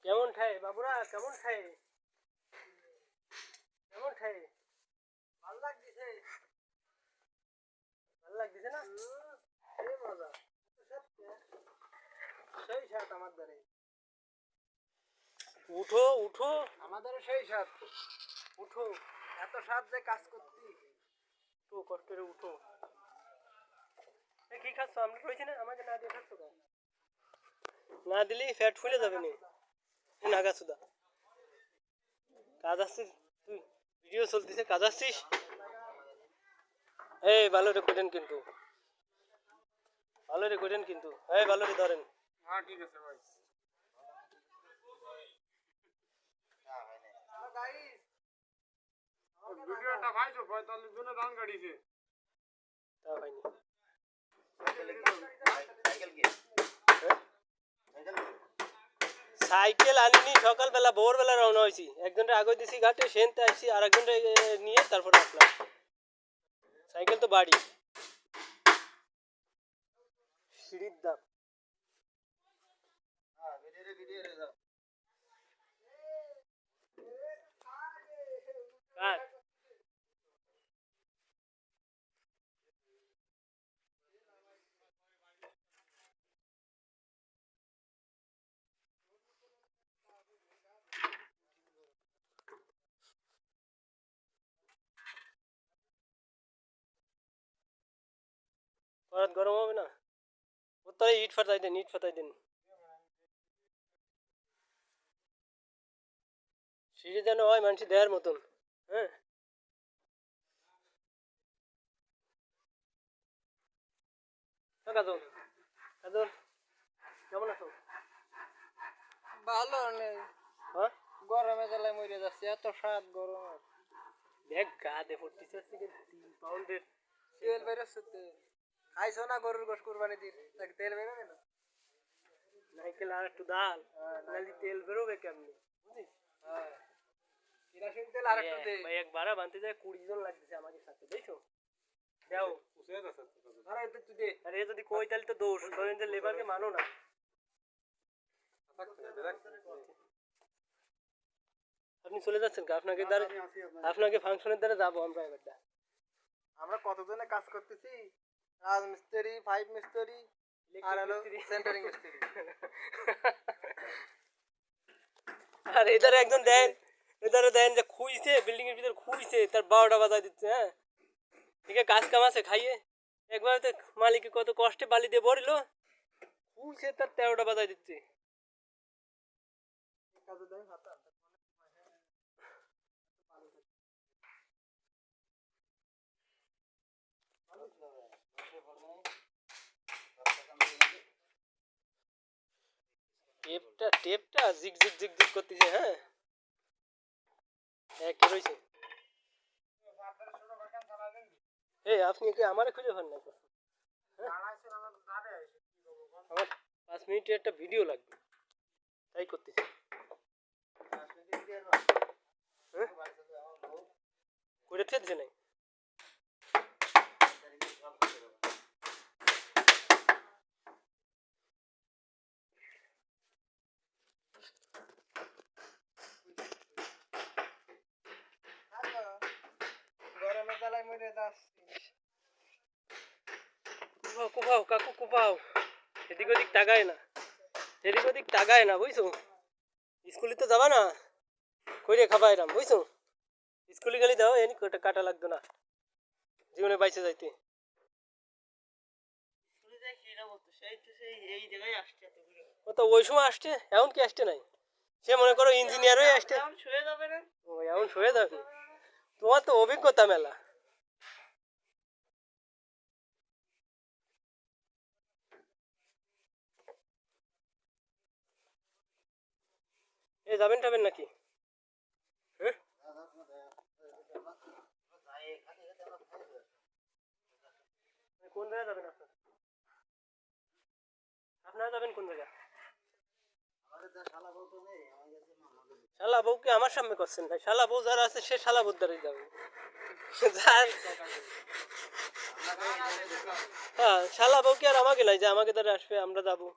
কেমন ঠাই বাবুরা, কেমন ঠাই, কেমন ঠাই? ভালো লাগতেছে, ভালো লাগতেছে না? সেই মজা, সেই সাথ আমার দ্বারে। উঠো উঠো, আমাদের সেই সাথ। উঠো, এত সাথ যে কাজ করতি। তো কষ্ট করে উঠো। কি খাচ্ছ? আমরা রয়েছি না, আমাকে না দিয়ে খাচ্ছ কেন? না দিলে ফ্যাট ফুলে যাবে নি। নাগা সুদা কাজ আসছিস তুই? ভিডিও চলতেছে, কাজ আসছিস? এই ভালো রে করেন কিন্তু, ভালো রে করেন কিন্তু, এই ভালো রে ধরেন। হ্যাঁ ঠিক আছে ভাই। ভিডিওটা ভাইছো 45 জনে দান গাড়িছে। তা হয়নি। সাইকেল আনিনি, সকালবেলা ভোরবেলা রওনা হয়েছি। একজনটা আগে দিছি ঘাটে, সেনতে আসছি, আর একজনটা নিয়ে তারপর আসলাম। সাইকেল তো বাড়ি সিঁড়ির দাম। কার করাত গরম হবে না? ও তাহলে ইট ফাটাই দেন, ইট ফাটাই দেন। সিঁড়ি যেন হয় মানুষ দেওয়ার মতন। হ্যাঁ, কাজল, কাজল কেমন আছো? ভালো নেই, হ্যাঁ, গরমে জ্বালায় মরে যাচ্ছে, এত স্বাদ গরম। দেখ গা দে ফুটতেছে 3 পাউন্ডের তেল বেরোচ্ছে, তেল খাইছো না গরুর গোশ কুরবানি দিন, তেল বেরোবে না। নাইকেল আর একটু ডাল, নালি তেল বেরোবে কেমনি বুঝিস? হ্যাঁ, কেরাসিন তেল আর একটু দে। ভাই একবার বানতে যায় 20 জন লাগতেছে আমাদের সাথে, দেখছো? দাও আরে এতে তুই দে। আরে যদি কই তাহলে তো দোষ, ধরেন যে লেবারকে মানো না। আপনি চলে যাচ্ছেন কি? আপনাকে দ্বারা, আপনাকে ফাংশনের দ্বারা যাবো আমরা এবারটা। আমরা কতজনে কাজ করতেছি, রাজমিস্ত্রি, পাইপ মিস্ত্রি আর হলো সেন্টারিং মিস্ত্রি। আর এধারে একজন দেন, এধারে দেন যে খুইছে, বিল্ডিং এর ভিতর খুইছে, তার 12টা বাজায় দিচ্ছে। হ্যাঁ, ঠিক আছে, কাজ কাম আছে খাইয়ে। একবার তো মালিকে কত কষ্টে বালি দিয়ে ভরিল, খুইছে তার 13টা বাজায় দিচ্ছে। টেপটা টেপটা জিগ জিগ জিগ জিগ করতেছে। হ্যাঁ, এক রয়েছে। এই আপনি কি আমারে খুঁজে পান না? আমার 5 মিনিটের একটা ভিডিও লাগবে, তাই করতেছি। হ্যাঁ, করে থেকছে নাই। গরমে জ্বালায় মরে যাচ্ছিস। কুপাও কুপাও কাকু কুপাও, এদিক ওদিক তাকায় না, এদিক ওদিক তাকায় না, বুঝছো? স্কুলে তো যাবা না, কইরে খাবা এরাম, বুঝছো? স্কুলে গেলে দাও এনি কাটা লাগতো না জীবনে বাইসে যাইতে। ও তো ওই সময় আসছে, এমন কি আসছে নাই? সে মনে করো ইঞ্জিনিয়ার হয়ে আসছে। ও এমন শুয়ে যাবে, তোমার তো অভিজ্ঞতা মেলা। এ যাবেন টাবেন নাকি? হ্যাঁ, কোন জায়গায় যাবেন আপনার? আপনারা যাবেন কোন জায়গায়? শালা বউকে আমার সামনে করছেন না, শালা বউ যারা আছে সে শালা বউর দ্বারাই যাবে। যার হ্যাঁ, শালা বউ কি আর আমাকে নাই যে আমাকে দ্বারা আসবে আমরা যাবো?